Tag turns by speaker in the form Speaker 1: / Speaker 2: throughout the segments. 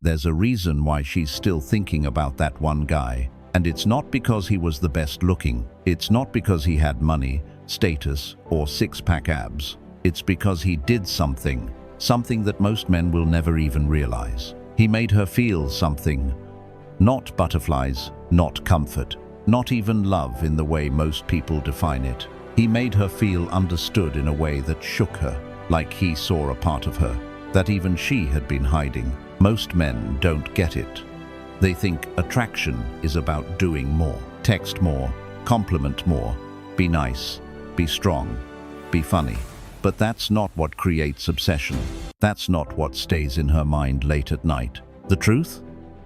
Speaker 1: There's a reason why she's still thinking about that one guy. And it's not because he was the best looking. It's not because he had money, status, or six-pack abs. It's because he did something that most men will never even realize. He made her feel something. Not butterflies, not comfort, not even love in the way most people define it. He made her feel understood in a way that shook her, like he saw a part of her that even she had been hiding. Most men don't get it. They think attraction is about doing more, text more, compliment more, be nice, be strong, be funny. But that's not what creates obsession. That's not what stays in her mind late at night. The truth?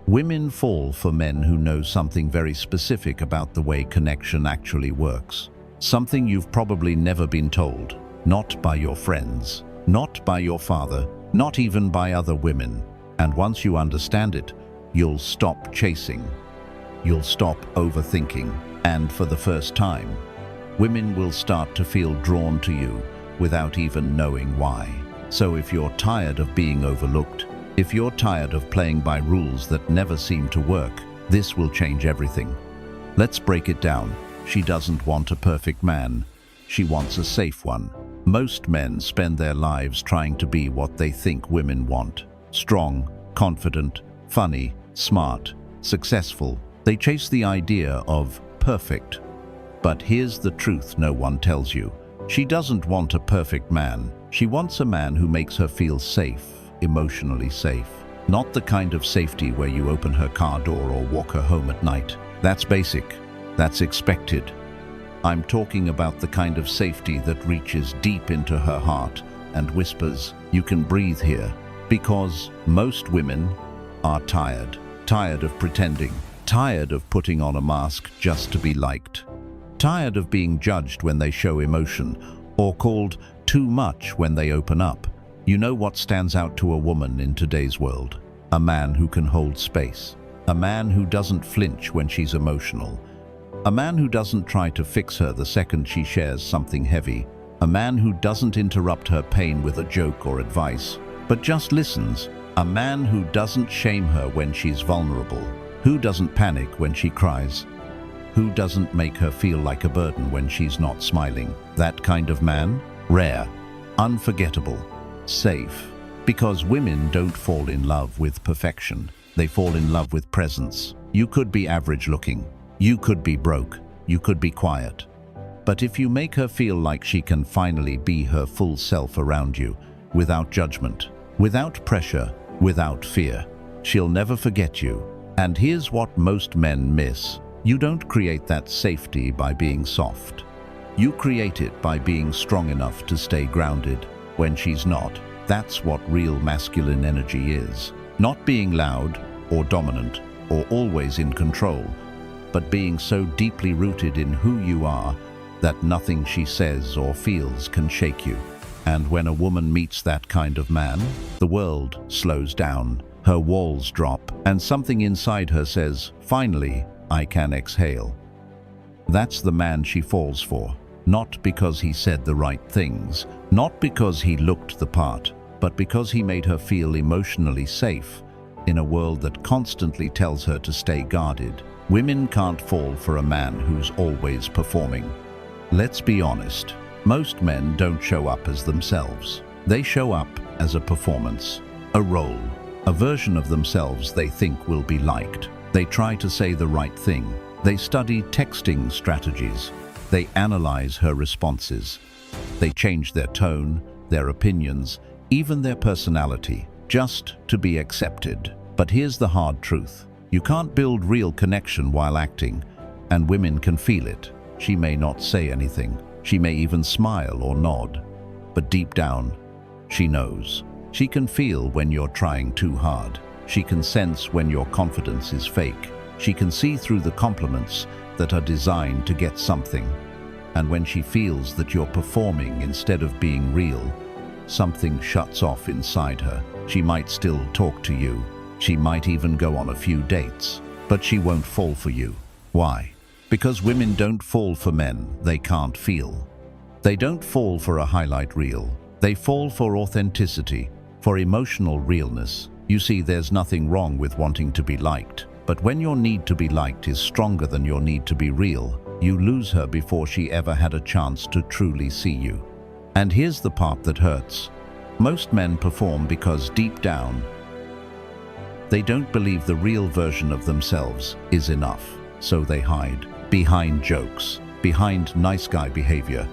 Speaker 1: Women fall for men who know something very specific about the way connection actually works. Something you've probably never been told. Not by your friends, not by your father, not even by other women. And once you understand it, you'll stop chasing. You'll stop overthinking. And for the first time, women will start to feel drawn to you without even knowing why. So if you're tired of being overlooked, if you're tired of playing by rules that never seem to work, this will change everything. Let's break it down. She doesn't want a perfect man. She wants a safe one. Most men spend their lives trying to be what they think women want. Strong, confident, funny, smart, successful. They chase the idea of perfect. But here's the truth no one tells you. She doesn't want a perfect man. She wants a man who makes her feel safe, emotionally safe. Not the kind of safety where you open her car door or walk her home at night. That's basic. That's expected. I'm talking about the kind of safety that reaches deep into her heart and whispers, "You can breathe here." Because most women are tired of pretending, tired of putting on a mask just to be liked, tired of being judged when they show emotion or called too much when they open up. You know what stands out to a woman in today's world? A man who can hold space, a man who doesn't flinch when she's emotional, a man who doesn't try to fix her the second she shares something heavy, a man who doesn't interrupt her pain with a joke or advice, but just listens. A man who doesn't shame her when she's vulnerable, who doesn't panic when she cries, who doesn't make her feel like a burden when she's not smiling. That kind of man? Rare, unforgettable, safe. Because women don't fall in love with perfection. They fall in love with presence. You could be average looking. You could be broke. You could be quiet. But if you make her feel like she can finally be her full self around you, without judgment, without pressure, without fear, she'll never forget you. And here's what most men miss. You don't create that safety by being soft. You create it by being strong enough to stay grounded when she's not. That's what real masculine energy is. Not being loud or dominant or always in control, but being so deeply rooted in who you are that nothing she says or feels can shake you. And when a woman meets that kind of man, the world slows down, her walls drop, and something inside her says, "Finally, I can exhale." That's the man she falls for. Not because he said the right things, not because he looked the part, but because he made her feel emotionally safe in a world that constantly tells her to stay guarded. Women can't fall for a man who's always performing. Let's be honest. Most men don't show up as themselves. They show up as a performance, a role, a version of themselves they think will be liked. They try to say the right thing. They study texting strategies. They analyze her responses. They change their tone, their opinions, even their personality, just to be accepted. But here's the hard truth. You can't build real connection while acting, and women can feel it. She may not say anything. She may even smile or nod, but deep down, she knows. She can feel when you're trying too hard. She can sense when your confidence is fake. She can see through the compliments that are designed to get something. And when she feels that you're performing instead of being real, something shuts off inside her. She might still talk to you. She might even go on a few dates, but she won't fall for you. Why? Because women don't fall for men they can't feel. They don't fall for a highlight reel. They fall for authenticity, for emotional realness, You see, there's nothing wrong with wanting to be liked, but when your need to be liked is stronger than your need to be real, you lose her before she ever had a chance to truly see you. And here's the part that hurts. Most men perform because deep down, they don't believe the real version of themselves is enough, so they hide behind jokes, behind nice guy behavior,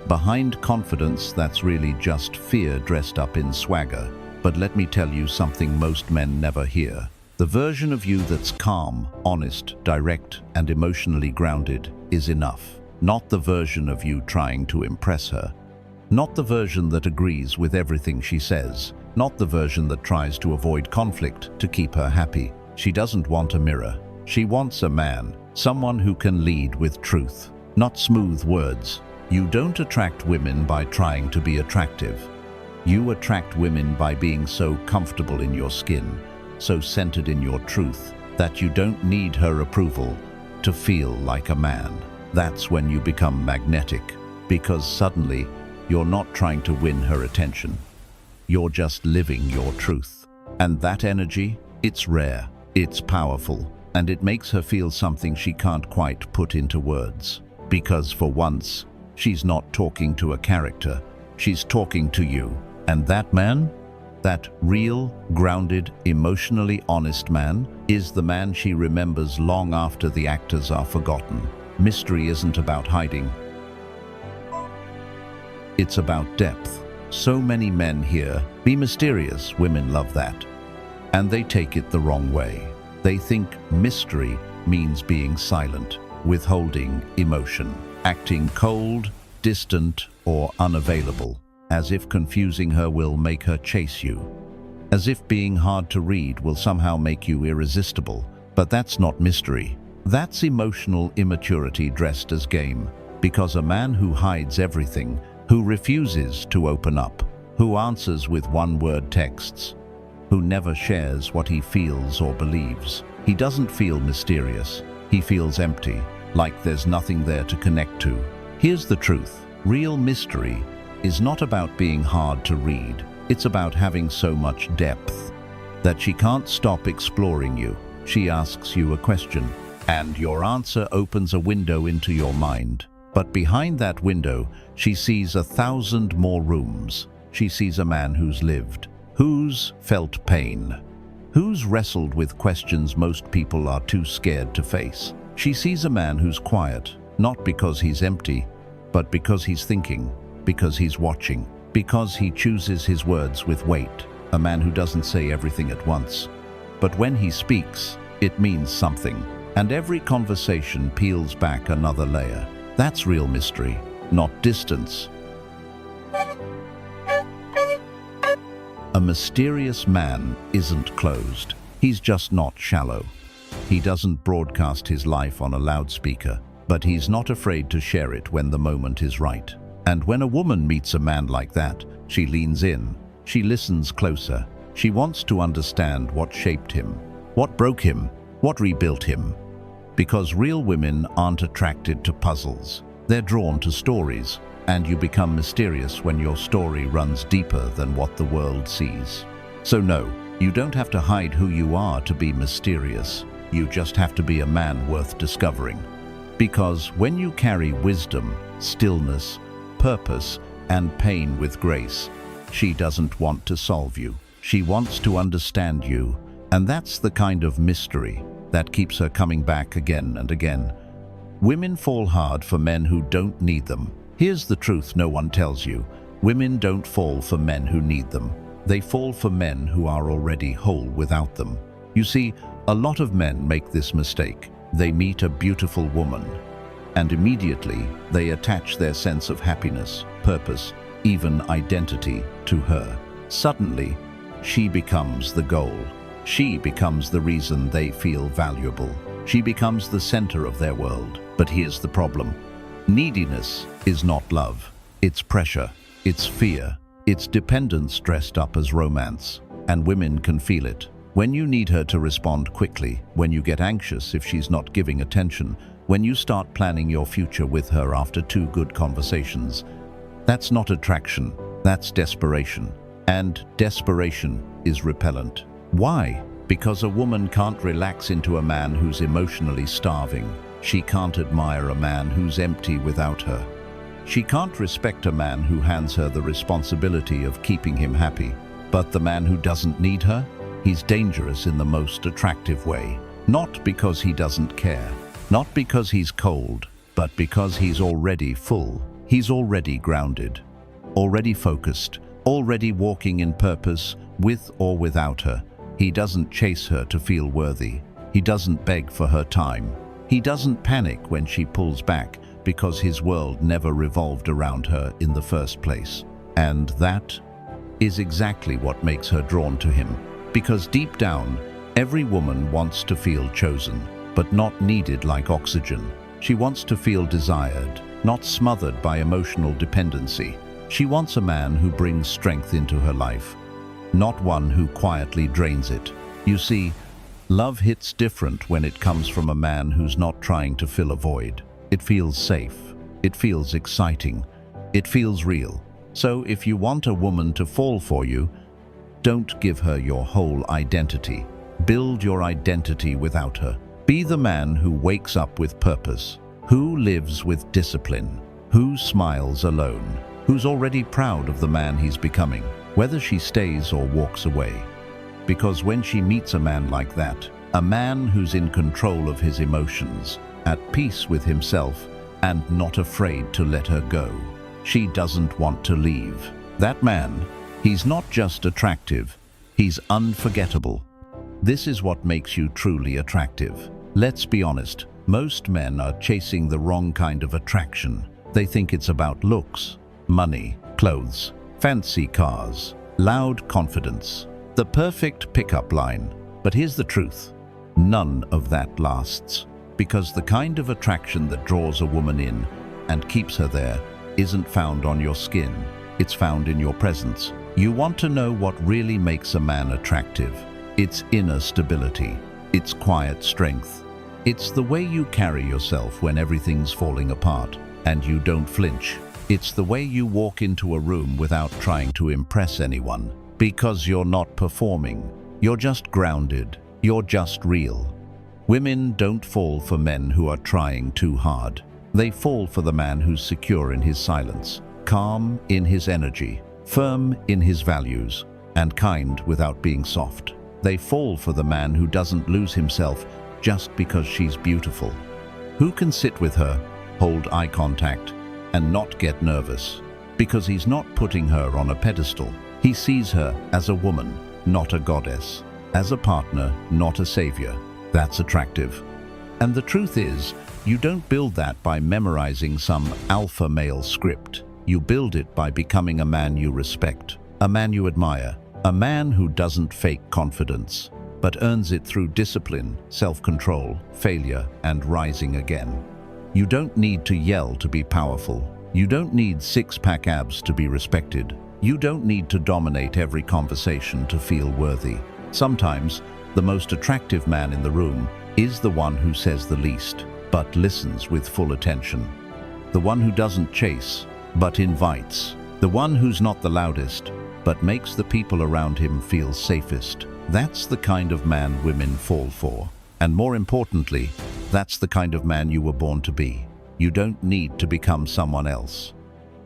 Speaker 1: behind confidence that's really just fear dressed up in swagger. But let me tell you something most men never hear. The version of you that's calm, honest, direct, and emotionally grounded is enough. Not the version of you trying to impress her. Not the version that agrees with everything she says. Not the version that tries to avoid conflict to keep her happy. She doesn't want a mirror. She wants a man, someone who can lead with truth, not smooth words. You don't attract women by trying to be attractive. You attract women by being so comfortable in your skin, so centered in your truth, that you don't need her approval to feel like a man. That's when you become magnetic, because suddenly you're not trying to win her attention. You're just living your truth. And that energy, it's rare, it's powerful, and it makes her feel something she can't quite put into words. Because for once, she's not talking to a character, she's talking to you. And that man, that real, grounded, emotionally honest man, is the man she remembers long after the actors are forgotten. Mystery isn't about hiding. It's about depth. So many men here, be mysterious, women love that. And they take it the wrong way. They think mystery means being silent, withholding emotion, acting cold, distant, or unavailable, as if confusing her will make her chase you. As if being hard to read will somehow make you irresistible. But that's not mystery. That's emotional immaturity dressed as game. Because a man who hides everything, who refuses to open up, who answers with one-word texts, who never shares what he feels or believes, he doesn't feel mysterious. He feels empty, like there's nothing there to connect to. Here's the truth. Real mystery is not about being hard to read. It's about having so much depth that she can't stop exploring you. She asks you a question, and your answer opens a window into your mind. But behind that window, she sees 1,000 more rooms. She sees a man who's lived, who's felt pain, who's wrestled with questions most people are too scared to face. She sees a man who's quiet, not because he's empty, but because he's thinking, because he's watching, because he chooses his words with weight. A man who doesn't say everything at once, but when he speaks, it means something. And every conversation peels back another layer. That's real mystery, not distance. A mysterious man isn't closed. He's just not shallow. He doesn't broadcast his life on a loudspeaker, but he's not afraid to share it when the moment is right. And when a woman meets a man like that, she leans in, she listens closer. She wants to understand what shaped him, what broke him, what rebuilt him. Because real women aren't attracted to puzzles. They're drawn to stories, and you become mysterious when your story runs deeper than what the world sees. So no, you don't have to hide who you are to be mysterious. You just have to be a man worth discovering. Because when you carry wisdom, stillness, purpose, and pain with grace, she doesn't want to solve you. She wants to understand you, and that's the kind of mystery that keeps her coming back again and again. Women fall hard for men who don't need them. Here's the truth no one tells you. Women don't fall for men who need them. They fall for men who are already whole without them. You see, a lot of men make this mistake. They meet a beautiful woman, and immediately they attach their sense of happiness, purpose, even identity to her. Suddenly, she becomes the goal. She becomes the reason they feel valuable. She becomes the center of their world. But here's the problem. Neediness is not love. It's pressure. It's fear. It's dependence dressed up as romance. And women can feel it. When you need her to respond quickly, when you get anxious if she's not giving attention, when you start planning your future with her after 2 good conversations, that's not attraction, that's desperation. And desperation is repellent. Why? Because a woman can't relax into a man who's emotionally starving. She can't admire a man who's empty without her. She can't respect a man who hands her the responsibility of keeping him happy. But the man who doesn't need her, he's dangerous in the most attractive way. Not because he doesn't care, not because he's cold, but because he's already full. He's already grounded, already focused, already walking in purpose, with or without her. He doesn't chase her to feel worthy. He doesn't beg for her time. He doesn't panic when she pulls back, because his world never revolved around her in the first place. And that is exactly what makes her drawn to him. Because deep down, every woman wants to feel chosen, but not needed like oxygen. She wants to feel desired, not smothered by emotional dependency. She wants a man who brings strength into her life, not one who quietly drains it. You see, love hits different when it comes from a man who's not trying to fill a void. It feels safe. It feels exciting. It feels real. So if you want a woman to fall for you, don't give her your whole identity. Build your identity without her. Be the man who wakes up with purpose, who lives with discipline, who smiles alone, who's already proud of the man he's becoming, whether she stays or walks away. Because when she meets a man like that, a man who's in control of his emotions, at peace with himself, and not afraid to let her go, she doesn't want to leave. That man, he's not just attractive, he's unforgettable. This is what makes you truly attractive. Let's be honest, most men are chasing the wrong kind of attraction. They think it's about looks, money, clothes, fancy cars, loud confidence, the perfect pickup line. But here's the truth. None of that lasts. Because the kind of attraction that draws a woman in and keeps her there isn't found on your skin. It's found in your presence. You want to know what really makes a man attractive. It's inner stability. It's quiet strength. It's the way you carry yourself when everything's falling apart and you don't flinch. It's the way you walk into a room without trying to impress anyone. Because you're not performing. You're just grounded. You're just real. Women don't fall for men who are trying too hard. They fall for the man who's secure in his silence, calm in his energy, firm in his values, and kind without being soft. They fall for the man who doesn't lose himself just because she's beautiful. Who can sit with her, hold eye contact, and not get nervous? Because he's not putting her on a pedestal. He sees her as a woman, not a goddess. As a partner, not a savior. That's attractive. And the truth is, you don't build that by memorizing some alpha male script. You build it by becoming a man you respect, a man you admire, a man who doesn't fake confidence, but earns it through discipline, self-control, failure, and rising again. You don't need to yell to be powerful. You don't need six-pack abs to be respected. You don't need to dominate every conversation to feel worthy. Sometimes, the most attractive man in the room is the one who says the least, but listens with full attention. The one who doesn't chase, but invites. The one who's not the loudest, but makes the people around him feel safest. That's the kind of man women fall for. And more importantly, that's the kind of man you were born to be. You don't need to become someone else.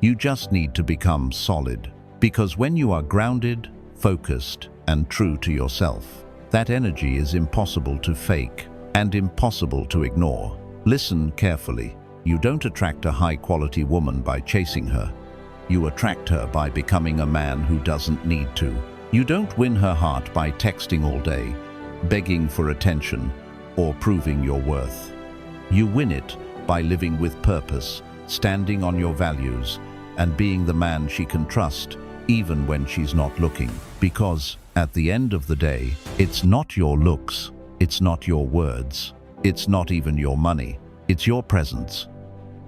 Speaker 1: You just need to become solid. Because when you are grounded, focused, and true to yourself, that energy is impossible to fake and impossible to ignore. Listen carefully. You don't attract a high-quality woman by chasing her. You attract her by becoming a man who doesn't need to. You don't win her heart by texting all day, begging for attention, or proving your worth. You win it by living with purpose, standing on your values, and being the man she can trust, even when she's not looking. Because, at the end of the day, it's not your looks, it's not your words, it's not even your money, it's your presence.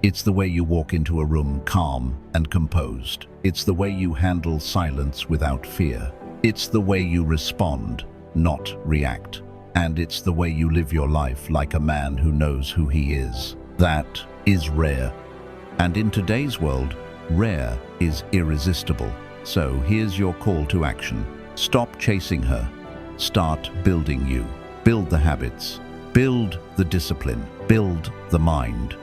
Speaker 1: It's the way you walk into a room calm and composed. It's the way you handle silence without fear. It's the way you respond, not react. And it's the way you live your life like a man who knows who he is. That is rare. And in today's world, rare is irresistible. So here's your call to action. Stop chasing her. Start building you. Build the habits. Build the discipline. Build the mind.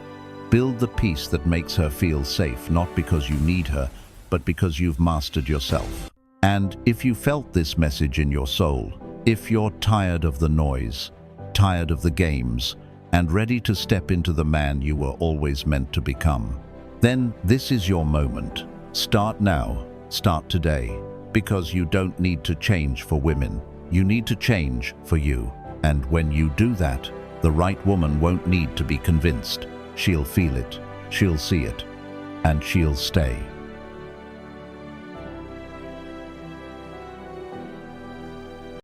Speaker 1: Build the peace that makes her feel safe, not because you need her, but because you've mastered yourself. And if you felt this message in your soul, if you're tired of the noise, tired of the games, and ready to step into the man you were always meant to become, then this is your moment. Start now. Start today. Because you don't need to change for women. You need to change for you. And when you do that, the right woman won't need to be convinced. She'll feel it, she'll see it, and she'll stay.